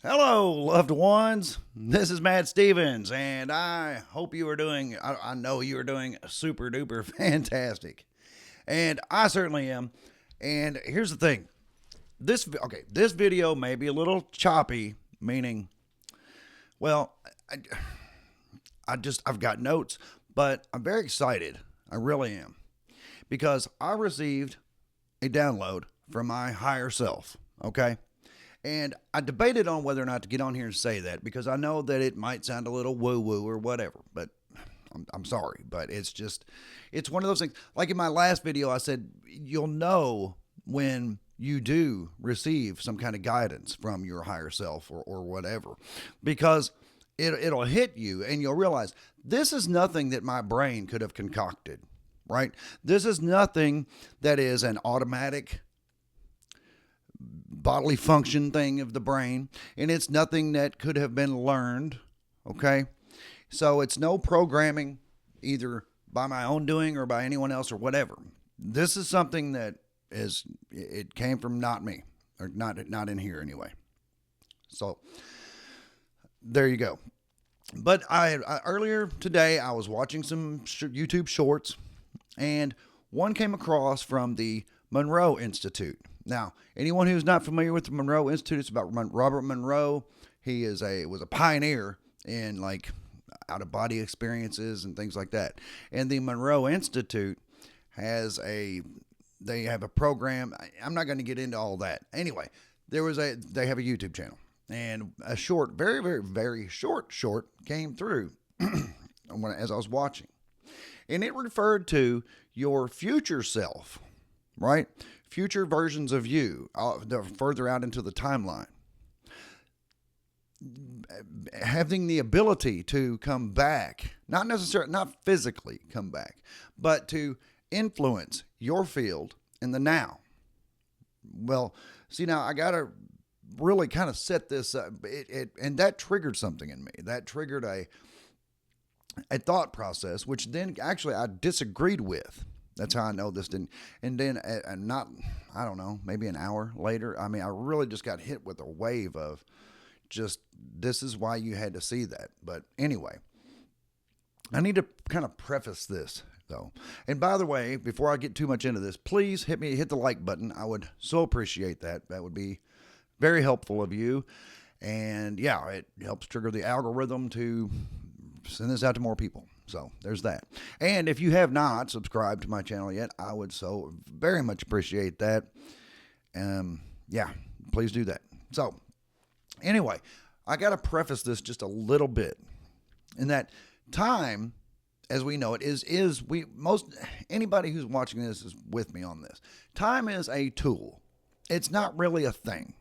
Hello, loved ones. This is Matt Stevens, and I hope you are doing, I know you are doing super duper fantastic. And I certainly am. And here's the thing this video may be a little choppy, meaning, well, I, I've got notes, but I'm very excited. I really am. Because I received a download from my higher self, okay? And I debated on whether or not to get on here and say that because I know that it might sound a little woo woo or whatever, but I'm sorry. But it's one of those things. Like in my last video, I said, you'll know when you do receive some kind of guidance from your higher self or whatever because it'll hit you and you'll realize this is nothing that my brain could have concocted, right? This is nothing that is an automatic bodily function thing of the brain, and it's nothing that could have been learned. Okay, so it's no programming either by my own doing or by anyone else or whatever. This is something that it came from not me or not in here anyway. So there you go. But I earlier today I was watching some YouTube shorts, and one came across from the Monroe Institute. Now, anyone who's not familiar with the Monroe Institute, it's about Robert Monroe. He was a pioneer in like out of body experiences and things like that. And the Monroe Institute they have a program. I'm not going to get into all that. Anyway, they have a YouTube channel, and a short, very very very short came through as I was watching, and it referred to your future self, right? Future versions of you further out into the timeline, having the ability to come back, not physically come back, but to influence your field in the now. Well, see, now I got to really kind of set this up, and that triggered something in me. That triggered a thought process, which then actually I disagreed with. That's how I know this didn't. And then, I don't know, maybe an hour later, I mean, I really just got hit with a wave of just, this is why you had to see that. But anyway, I need to kind of preface this, though. And by the way, before I get too much into this, please hit the like button. I would so appreciate that. That would be very helpful of you. And yeah, it helps trigger the algorithm to send this out to more people. So there's that. And if you have not subscribed to my channel yet, I would so very much appreciate that. Yeah, please do that. So anyway, I got to preface this just a little bit in that time, as we know it, anybody who's watching this is with me on this. Time is a tool. It's not really a thing,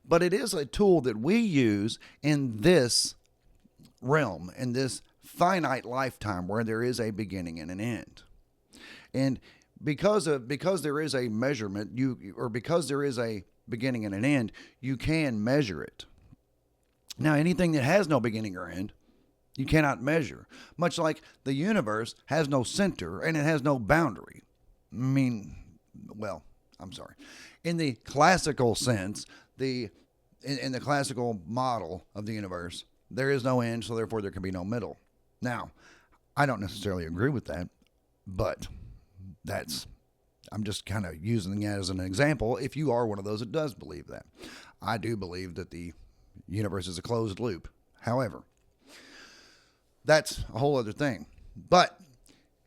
but it is a tool that we use in this realm, in this finite lifetime where there is a beginning and an end. And because there is a measurement, because there is a beginning and an end, you can measure it. Now, anything that has no beginning or end, you cannot measure. Much like the universe has no center and it has no boundary. I mean, well, I'm sorry. In the classical sense, in the classical model of the universe, there is no end, so therefore there can be no middle. Now, I don't necessarily agree with that, but I'm just kind of using it as an example if you are one of those that does believe that. I do believe that the universe is a closed loop. However, that's a whole other thing. But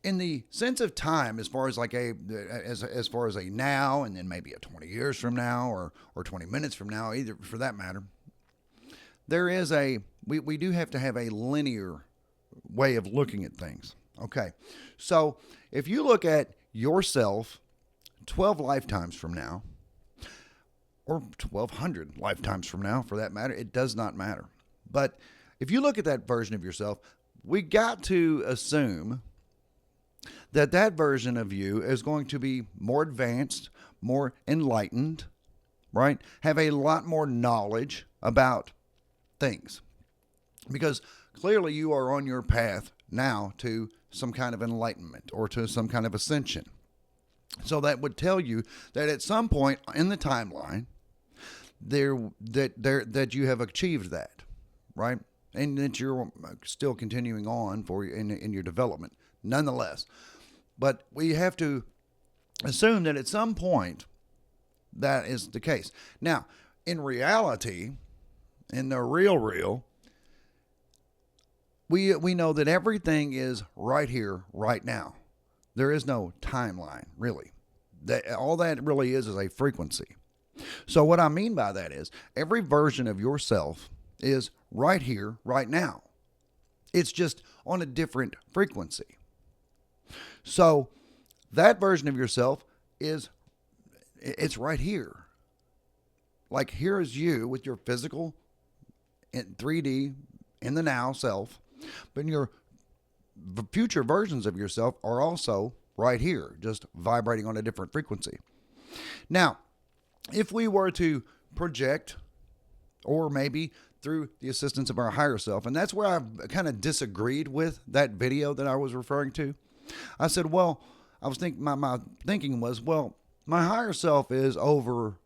in the sense of time, as far as like as far as a now and then maybe a 20 years from now or 20 minutes from now, either for that matter, there is we do have to have a linear way of looking at things. Okay. So if you look at yourself 12 lifetimes from now, or 1,200 lifetimes from now, for that matter, it does not matter. But if you look at that version of yourself, we got to assume that version of you is going to be more advanced, more enlightened, right? Have a lot more knowledge about things. Because clearly you are on your path now to some kind of enlightenment or to some kind of ascension. So that would tell you that at some point in the timeline, that you have achieved that, right? And that you're still continuing on for in your development, nonetheless. But we have to assume that at some point that is the case. Now, in reality, in the real, we know that everything is right here, right now. There is no timeline, really. All that really is a frequency. So what I mean by that is every version of yourself is right here, right now. It's just on a different frequency. So that version of yourself it's right here. Like here is you with your physical in 3D in the now self, but your future versions of yourself are also right here, just vibrating on a different frequency. Now, if we were to project, or maybe through the assistance of our higher self, and that's where I kind of disagreed with that video that I was referring to. I said, well, I was thinking my thinking was, well, my higher self is living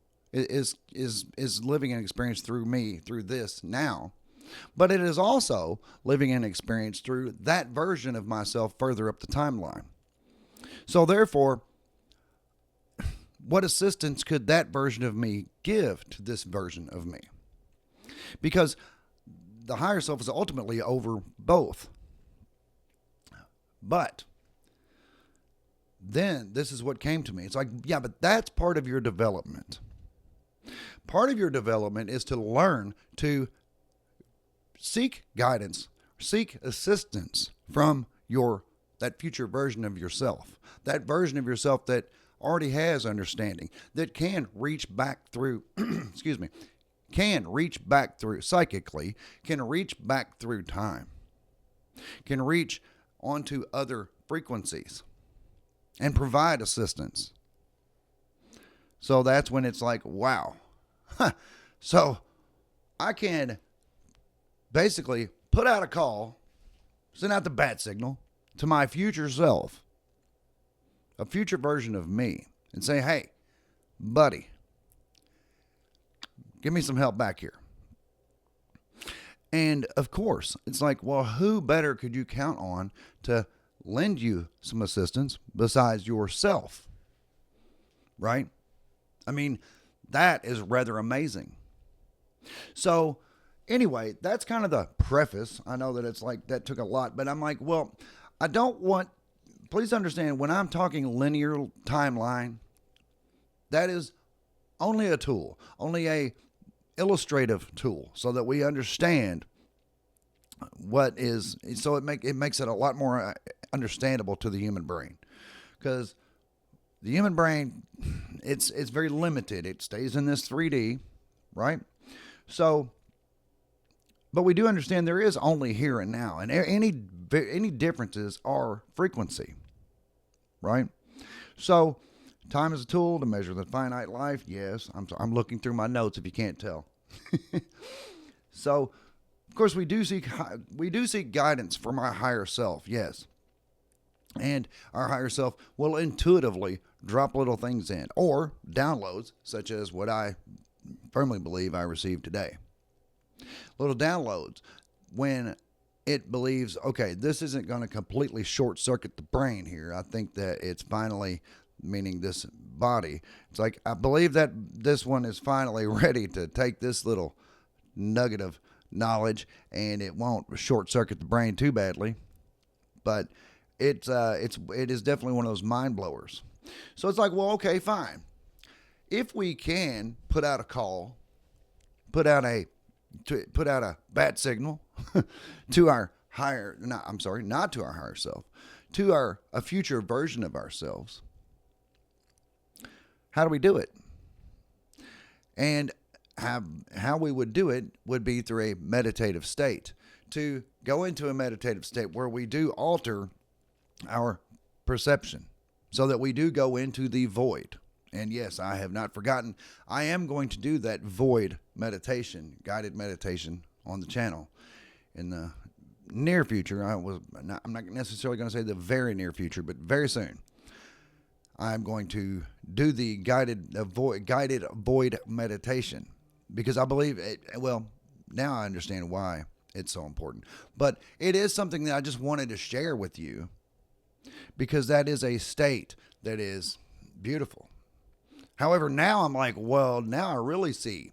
an experience through me, through this now. But it is also living an experience through that version of myself further up the timeline. So therefore, what assistance could that version of me give to this version of me? Because the higher self is ultimately over both. But then this is what came to me. It's like, yeah, but that's part of your development. Part of your development is to learn to seek guidance, seek assistance from that future version of yourself, that version of yourself that already has understanding, that can reach back through, can reach back through psychically, can reach back through time, can reach onto other frequencies and provide assistance. So that's when it's like, wow. So I can basically put out a call, send out the bat signal to my future self, a future version of me, and say, hey, buddy, give me some help back here. And of course, it's like, well, who better could you count on to lend you some assistance besides yourself? Right? I mean, that is rather amazing. So anyway, that's kind of the preface. I know that it's like that took a lot, but I'm like, well, I don't want, please understand, when I'm talking linear timeline, that is only a tool, only a illustrative tool, so that we understand what is, so it makes it a lot more understandable to the human brain, because the human brain, it's very limited. It stays in this 3D, right? So, but we do understand there is only here and now, and any differences are frequency, right? So, time is a tool to measure the finite life. Yes, I'm looking through my notes if you can't tell. So, of course, we do seek guidance from our higher self. Yes, and our higher self will intuitively drop little things in, or downloads, such as what I firmly believe I received today. Little downloads when it believes, okay, this isn't going to completely short circuit the brain here. I think that it's finally, meaning this body, it's like, I believe that this one is finally ready to take this little nugget of knowledge, and it won't short circuit the brain too badly. But it is definitely one of those mind blowers. So it's like, well, okay, fine. If we can put out a call, put out a bat signal to our not to our higher self, to a future version of ourselves. How do we do it? And how we would do it would be through a meditative state. To go into a meditative state where we do alter our perception so that we do go into the void. And yes, I have not forgotten. I am going to do that void meditation, guided meditation on the channel in the near future. I'm not necessarily going to say the very near future, but very soon. I'm going to do the guided void meditation because I believe it. Well, now I understand why it's so important. But it is something that I just wanted to share with you because that is a state that is beautiful. However, now I'm like, well, now I really see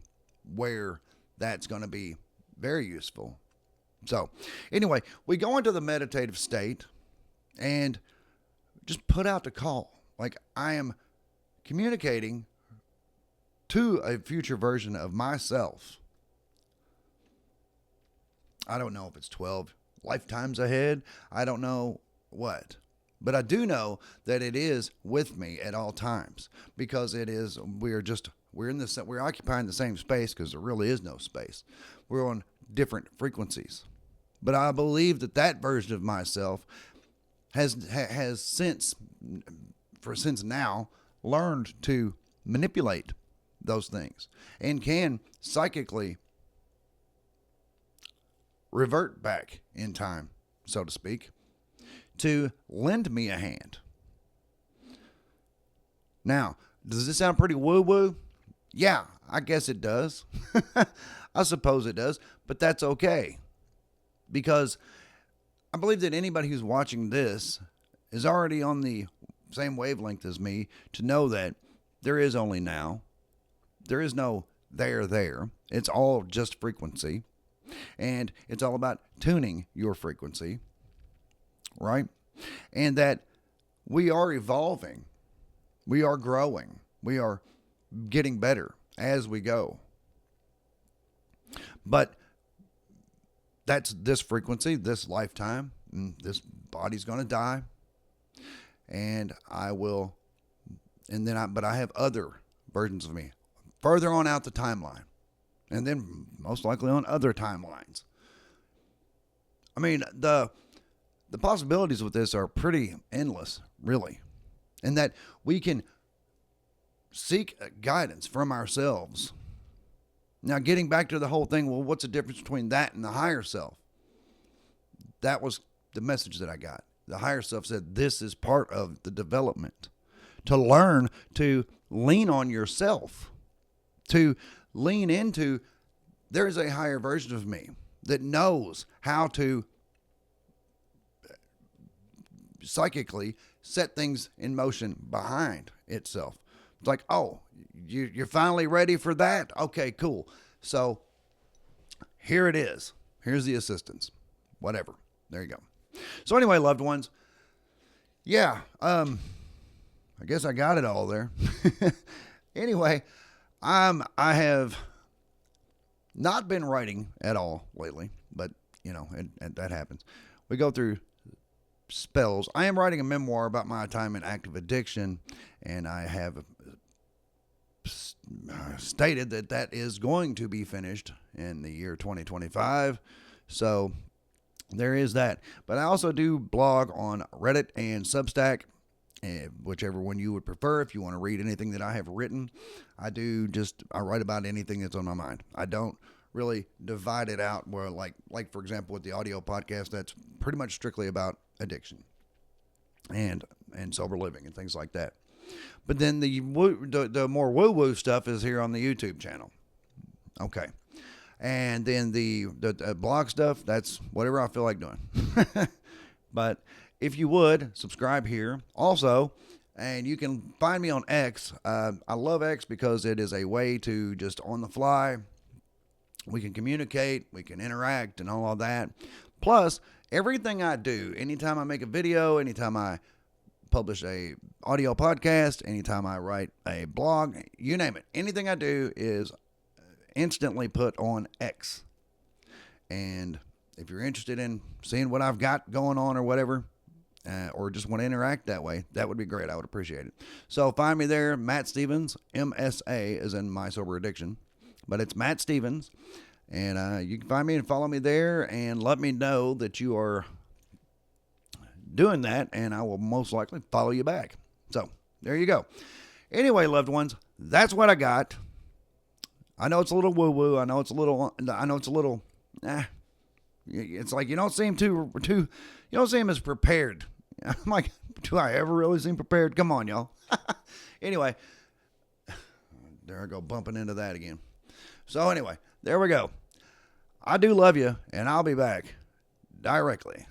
where that's going to be very useful. So, anyway, we go into the meditative state and just put out the call. Like I am communicating to a future version of myself. I don't know if it's 12 lifetimes ahead. I don't know what. But I do know that it is with me at all times because we're occupying the same space because there really is no space. We're on different frequencies. But I believe that version of myself has since now learned to manipulate those things and can psychically revert back in time, so to speak, to lend me a hand. Now, does this sound pretty woo-woo? Yeah, I guess it does. I suppose it does, but that's okay. Because I believe that anybody who's watching this is already on the same wavelength as me to know that there is only now. There is no there. It's all just frequency. And it's all about tuning your frequency, right? And that we are evolving. We are growing. We are getting better as we go. But that's this frequency, this lifetime. This body's going to die. And but I have other versions of me further on out the timeline. And then most likely on other timelines. I mean, the possibilities with this are pretty endless, really. And that we can seek guidance from ourselves. Now, getting back to the whole thing, well, what's the difference between that and the higher self? That was the message that I got. The higher self said this is part of the development. To learn to lean on yourself. To lean into, there's a higher version of me that knows how to psychically set things in motion behind itself. It's like, oh, you're finally ready for that? Okay, cool. So here it is. Here's the assistance. Whatever. There you go. So anyway, loved ones. Yeah, I guess I got it all there. Anyway, I have not been writing at all lately, but and that happens. We go through spells. I am writing a memoir about my time in active addiction, and I have stated that is going to be finished in the year 2025. So there is that. But I also do blog on Reddit and Substack. Whichever one you would prefer. If you want to read anything that I have written, I write about anything that's on my mind. I don't really divide it out where like for example with the audio podcast, that's pretty much strictly about addiction and sober living and things like that. But then the more woo-woo stuff is here on the YouTube channel. Okay. And then the blog stuff, that's whatever I feel like doing. But if you would, subscribe here. Also, and you can find me on X. I love X because it is a way to just on the fly, we can communicate, we can interact and all of that. Plus, everything I do, anytime I make a video, anytime I publish a audio podcast, anytime I write a blog, you name it, anything I do is instantly put on X. And if you're interested in seeing what I've got going on or whatever, or just want to interact that way, that would be great. I would appreciate it. So find me there, Matt Stevens, MSA, as in My Sober Addiction, but it's Matt Stevens. And you can find me and follow me there and let me know that you are doing that, and I will most likely follow you back. So there you go. Anyway, loved ones, that's what I got. I know it's a little woo-woo. I know it's a little, it's like you don't seem you don't seem as prepared. I'm like, do I ever really seem prepared? Come on, y'all. Anyway, there I go, bumping into that again. So anyway, there we go. I do love you, and I'll be back directly.